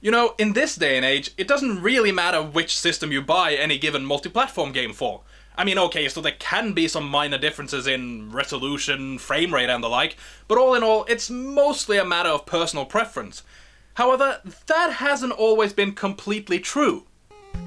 You know, in this day and age, it doesn't really matter which system you buy any given multi-platform game for. I mean, okay, so there can be some minor differences in resolution, frame rate and the like, but all in all, it's mostly a matter of personal preference. However, that hasn't always been completely true.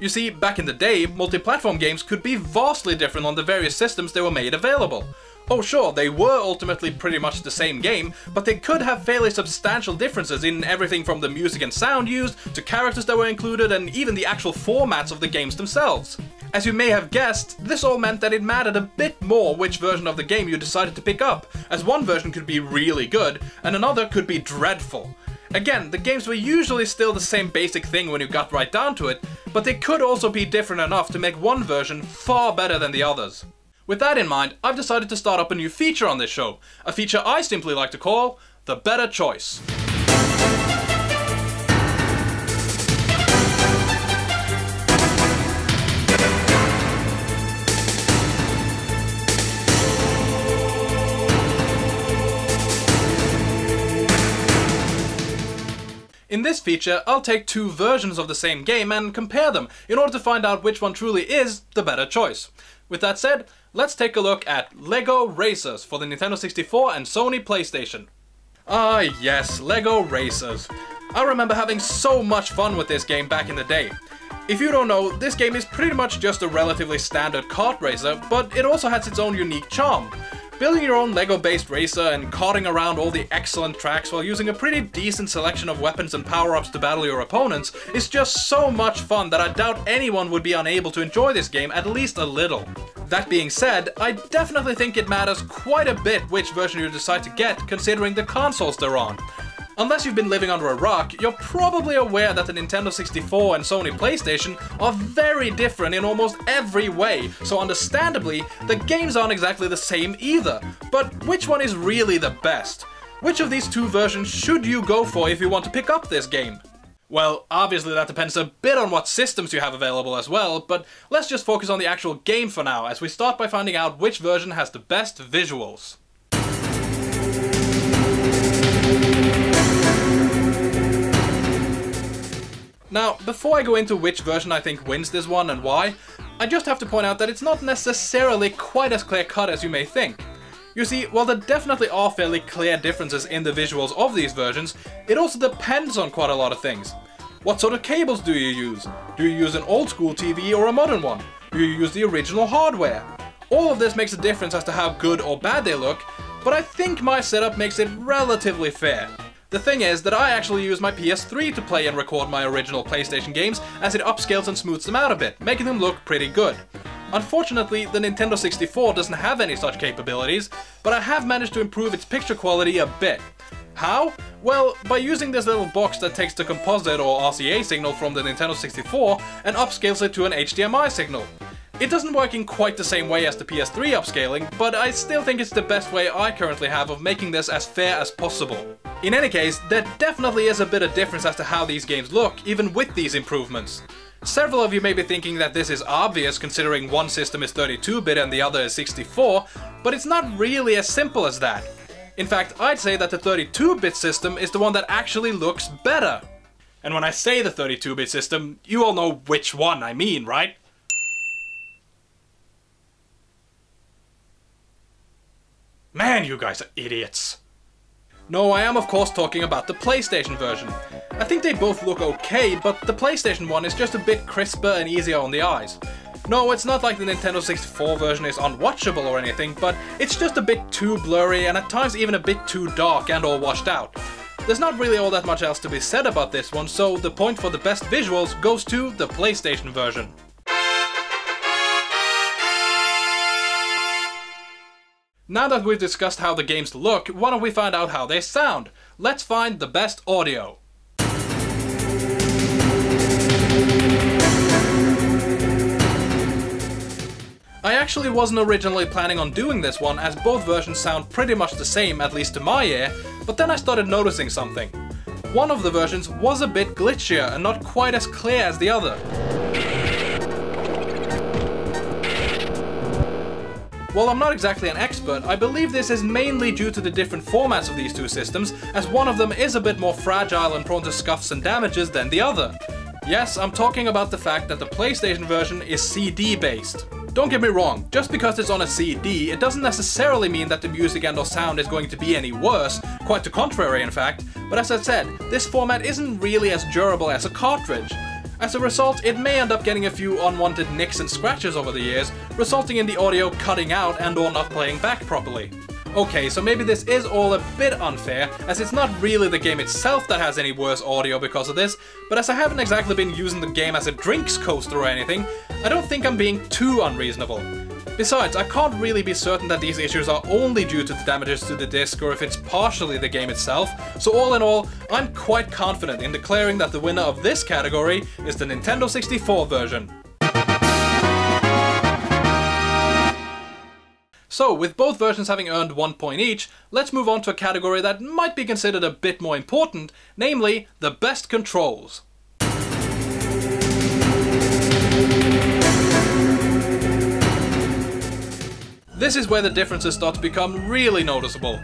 You see, back in the day, multi-platform games could be vastly different on the various systems they were made available. Oh sure, they were ultimately pretty much the same game, but they could have fairly substantial differences in everything from the music and sound used, to characters that were included, and even the actual formats of the games themselves. As you may have guessed, this all meant that it mattered a bit more which version of the game you decided to pick up, as one version could be really good, and another could be dreadful. Again, the games were usually still the same basic thing when you got right down to it, but they could also be different enough to make one version far better than the others. With that in mind, I've decided to start up a new feature on this show, a feature I simply like to call The Better Choice. In this feature, I'll take two versions of the same game and compare them in order to find out which one truly is the better choice. With that said, let's take a look at LEGO Racers for the Nintendo 64 and Sony PlayStation. Ah yes, LEGO Racers. I remember having so much fun with this game back in the day. If you don't know, this game is pretty much just a relatively standard kart racer, but it also has its own unique charm. Building your own LEGO-based racer and karting around all the excellent tracks while using a pretty decent selection of weapons and power-ups to battle your opponents is just so much fun that I doubt anyone would be unable to enjoy this game at least a little. That being said, I definitely think it matters quite a bit which version you decide to get, considering the consoles they're on. Unless you've been living under a rock, you're probably aware that the Nintendo 64 and Sony PlayStation are very different in almost every way, so understandably, the games aren't exactly the same either. But which one is really the best? Which of these two versions should you go for if you want to pick up this game? Well, obviously that depends a bit on what systems you have available as well, but let's just focus on the actual game for now, as we start by finding out which version has the best visuals. Now, before I go into which version I think wins this one and why, I just have to point out that it's not necessarily quite as clear-cut as you may think. You see, while there definitely are fairly clear differences in the visuals of these versions, it also depends on quite a lot of things. What sort of cables do you use? Do you use an old school TV or a modern one? Do you use the original hardware? All of this makes a difference as to how good or bad they look, but I think my setup makes it relatively fair. The thing is that I actually use my PS3 to play and record my original PlayStation games, as it upscales and smooths them out a bit, making them look pretty good. Unfortunately, the Nintendo 64 doesn't have any such capabilities, but I have managed to improve its picture quality a bit. How? Well, by using this little box that takes the composite or RCA signal from the Nintendo 64 and upscales it to an HDMI signal. It doesn't work in quite the same way as the PS3 upscaling, but I still think it's the best way I currently have of making this as fair as possible. In any case, there definitely is a bit of difference as to how these games look, even with these improvements. Several of you may be thinking that this is obvious considering one system is 32-bit and the other is 64, but it's not really as simple as that. In fact, I'd say that the 32-bit system is the one that actually looks better. And when I say the 32-bit system, you all know which one I mean, right? Man, you guys are idiots. No, I am of course talking about the PlayStation version. I think they both look okay, but the PlayStation one is just a bit crisper and easier on the eyes. No, it's not like the Nintendo 64 version is unwatchable or anything, but it's just a bit too blurry and at times even a bit too dark and all washed out. There's not really all that much else to be said about this one, so the point for the best visuals goes to the PlayStation version. Now that we've discussed how the games look, why don't we find out how they sound? Let's find the best audio. I actually wasn't originally planning on doing this one, as both versions sound pretty much the same, at least to my ear, but then I started noticing something. One of the versions was a bit glitchier and not quite as clear as the other. while I'm not exactly an expert, I believe this is mainly due to the different formats of these two systems, as one of them is a bit more fragile and prone to scuffs and damages than the other. Yes, I'm talking about the fact that the PlayStation version is CD based. Don't get me wrong, just because it's on a CD, it doesn't necessarily mean that the music and or sound is going to be any worse, quite the contrary in fact, but as I said, this format isn't really as durable as a cartridge. As a result, it may end up getting a few unwanted nicks and scratches over the years, resulting in the audio cutting out and or not playing back properly. Okay, so maybe this is all a bit unfair, as it's not really the game itself that has any worse audio because of this, but as I haven't exactly been using the game as a drinks coaster or anything, I don't think I'm being too unreasonable. Besides, I can't really be certain that these issues are only due to the damages to the disc or if it's partially the game itself, so all in all, I'm quite confident in declaring that the winner of this category is the Nintendo 64 version. So, with both versions having earned 1 point each, let's move on to a category that might be considered a bit more important, namely, the best controls. This is where the differences start to become really noticeable.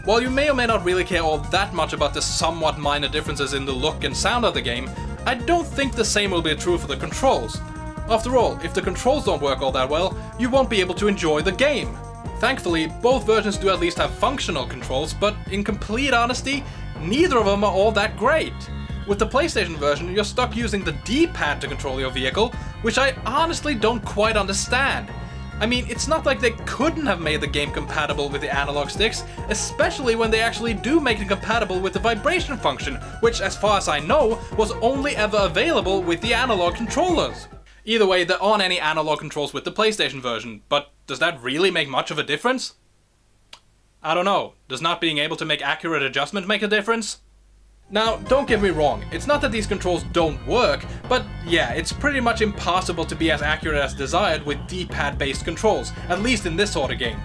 While you may or may not really care all that much about the somewhat minor differences in the look and sound of the game, I don't think the same will be true for the controls. After all, if the controls don't work all that well, you won't be able to enjoy the game. Thankfully, both versions do at least have functional controls, but in complete honesty, neither of them are all that great. With the PlayStation version, you're stuck using the D-pad to control your vehicle, which I honestly don't quite understand. I mean, it's not like they couldn't have made the game compatible with the analog sticks, especially when they actually do make it compatible with the vibration function, which, as far as I know, was only ever available with the analog controllers. Either way, there aren't any analog controls with the PlayStation version, but does that really make much of a difference? I don't know. Does not being able to make accurate adjustment make a difference? Now, don't get me wrong, it's not that these controls don't work, but yeah, it's pretty much impossible to be as accurate as desired with D-pad based controls, at least in this sort of game.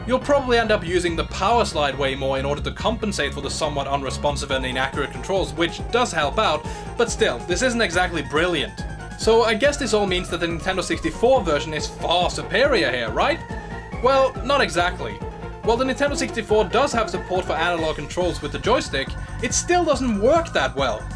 You'll probably end up using the power slide way more in order to compensate for the somewhat unresponsive and inaccurate controls, which does help out, but still, this isn't exactly brilliant. So I guess this all means that the Nintendo 64 version is far superior here, right? Well, not exactly. While the Nintendo 64 does have support for analog controls with the joystick, it still doesn't work that well.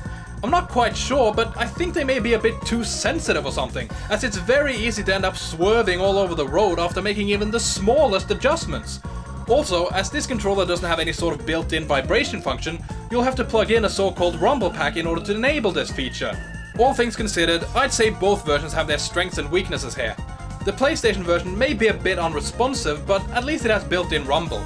I'm not quite sure, but I think they may be a bit too sensitive or something, as it's very easy to end up swerving all over the road after making even the smallest adjustments. Also, as this controller doesn't have any sort of built-in vibration function, you'll have to plug in a so-called rumble pack in order to enable this feature. All things considered, I'd say both versions have their strengths and weaknesses here. The PlayStation version may be a bit unresponsive, but at least it has built-in rumble.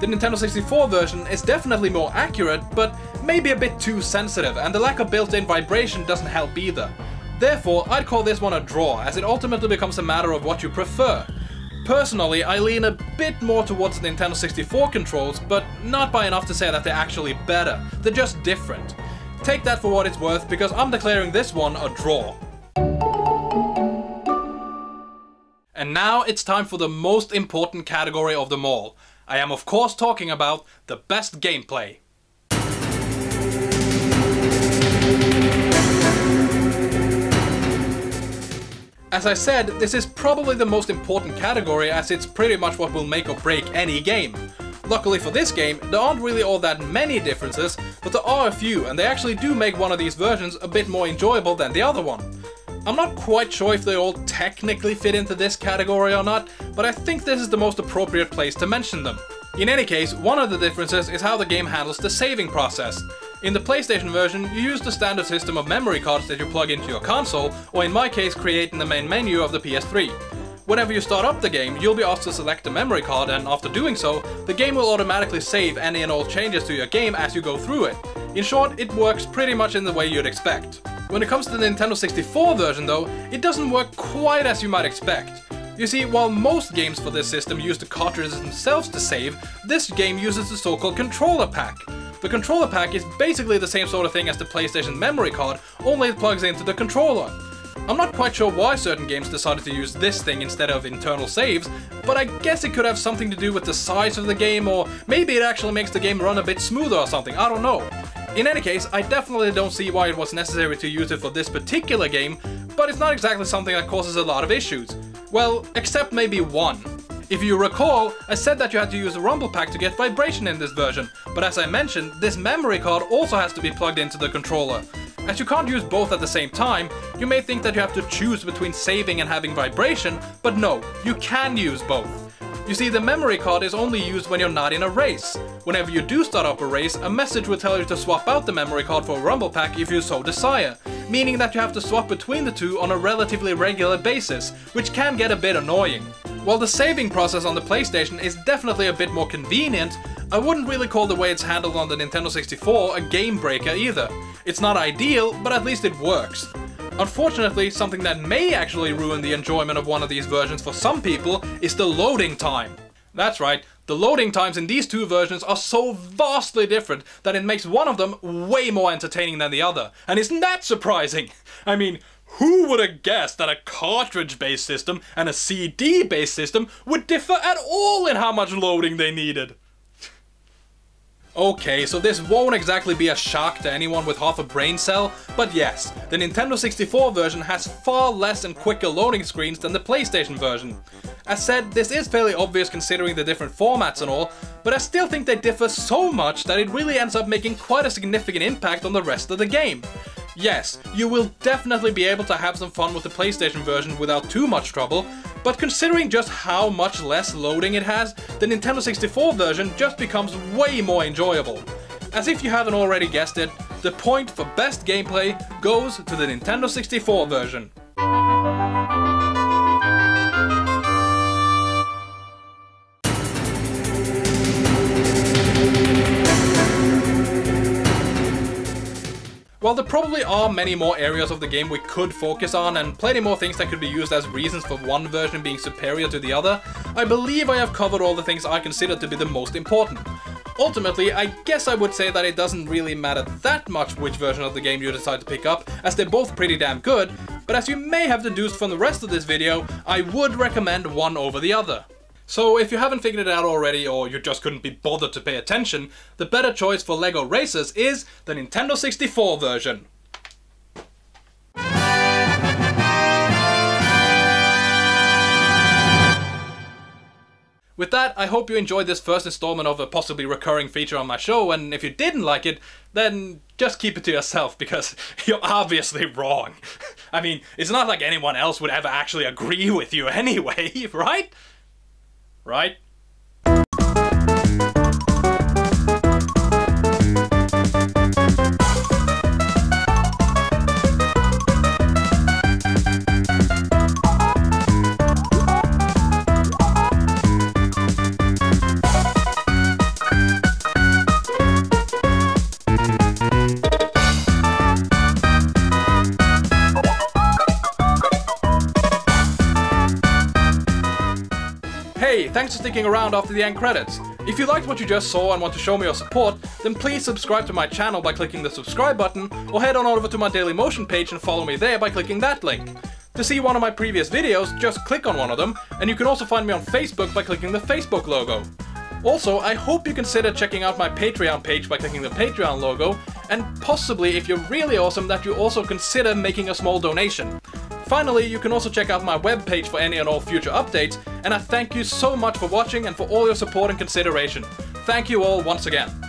The Nintendo 64 version is definitely more accurate, but maybe a bit too sensitive, and the lack of built-in vibration doesn't help either. Therefore, I'd call this one a draw, as it ultimately becomes a matter of what you prefer. Personally, I lean a bit more towards the Nintendo 64 controls, but not by enough to say that they're actually better. They're just different. Take that for what it's worth, because I'm declaring this one a draw. And now it's time for the most important category of them all. I am of course talking about the best gameplay. As I said, this is probably the most important category, as it's pretty much what will make or break any game. Luckily for this game, there aren't really all that many differences, but there are a few, and they actually do make one of these versions a bit more enjoyable than the other one. I'm not quite sure if they all technically fit into this category or not, but I think this is the most appropriate place to mention them. In any case, one of the differences is how the game handles the saving process. In the PlayStation version, you use the standard system of memory cards that you plug into your console, or in my case create in the main menu of the PS3. Whenever you start up the game, you'll be asked to select a memory card, and after doing so, the game will automatically save any and all changes to your game as you go through it. In short, it works pretty much in the way you'd expect. When it comes to the Nintendo 64 version though, it doesn't work quite as you might expect. You see, while most games for this system use the cartridges themselves to save, this game uses the so-called controller pack. The controller pack is basically the same sort of thing as the PlayStation memory card, only it plugs into the controller. I'm not quite sure why certain games decided to use this thing instead of internal saves, but I guess it could have something to do with the size of the game, or maybe it actually makes the game run a bit smoother or something, I don't know. In any case, I definitely don't see why it was necessary to use it for this particular game, but it's not exactly something that causes a lot of issues. Well, except maybe one. If you recall, I said that you had to use a rumble pack to get vibration in this version, but as I mentioned, this memory card also has to be plugged into the controller. As you can't use both at the same time, you may think that you have to choose between saving and having vibration, but no, you can use both. You see, the memory card is only used when you're not in a race. Whenever you do start up a race, a message will tell you to swap out the memory card for a rumble pack if you so desire, meaning that you have to swap between the two on a relatively regular basis, which can get a bit annoying. While the saving process on the PlayStation is definitely a bit more convenient, I wouldn't really call the way it's handled on the Nintendo 64 a game breaker either. It's not ideal, but at least it works. Unfortunately, something that may actually ruin the enjoyment of one of these versions for some people is the loading time. That's right, the loading times in these two versions are so vastly different that it makes one of them way more entertaining than the other. And isn't that surprising? I mean, who would have guessed that a cartridge-based system and a CD-based system would differ at all in how much loading they needed? Okay, so this won't exactly be a shock to anyone with half a brain cell, but yes, the Nintendo 64 version has far less and quicker loading screens than the PlayStation version. As said, this is fairly obvious considering the different formats and all, but I still think they differ so much that it really ends up making quite a significant impact on the rest of the game. Yes, you will definitely be able to have some fun with the PlayStation version without too much trouble, but considering just how much less loading it has, the Nintendo 64 version just becomes way more enjoyable. As if you haven't already guessed it, the point for best gameplay goes to the Nintendo 64 version. While there probably are many more areas of the game we could focus on and plenty more things that could be used as reasons for one version being superior to the other, I believe I have covered all the things I consider to be the most important. Ultimately, I guess I would say that it doesn't really matter that much which version of the game you decide to pick up, as they're both pretty damn good, but as you may have deduced from the rest of this video, I would recommend one over the other. So if you haven't figured it out already, or you just couldn't be bothered to pay attention, the better choice for LEGO Racers is the Nintendo 64 version. With that, I hope you enjoyed this first installment of a possibly recurring feature on my show, and if you didn't like it, then just keep it to yourself, because you're obviously wrong. I mean, it's not like anyone else would ever actually agree with you anyway, right? Right? Hey, thanks for sticking around after the end credits. If you liked what you just saw and want to show me your support, then please subscribe to my channel by clicking the subscribe button, or head on over to my Dailymotion page and follow me there by clicking that link. To see one of my previous videos, just click on one of them, and you can also find me on Facebook by clicking the Facebook logo. Also, I hope you consider checking out my Patreon page by clicking the Patreon logo, and possibly, if you're really awesome, that you also consider making a small donation. Finally, you can also check out my webpage for any and all future updates, and I thank you so much for watching and for all your support and consideration. Thank you all once again.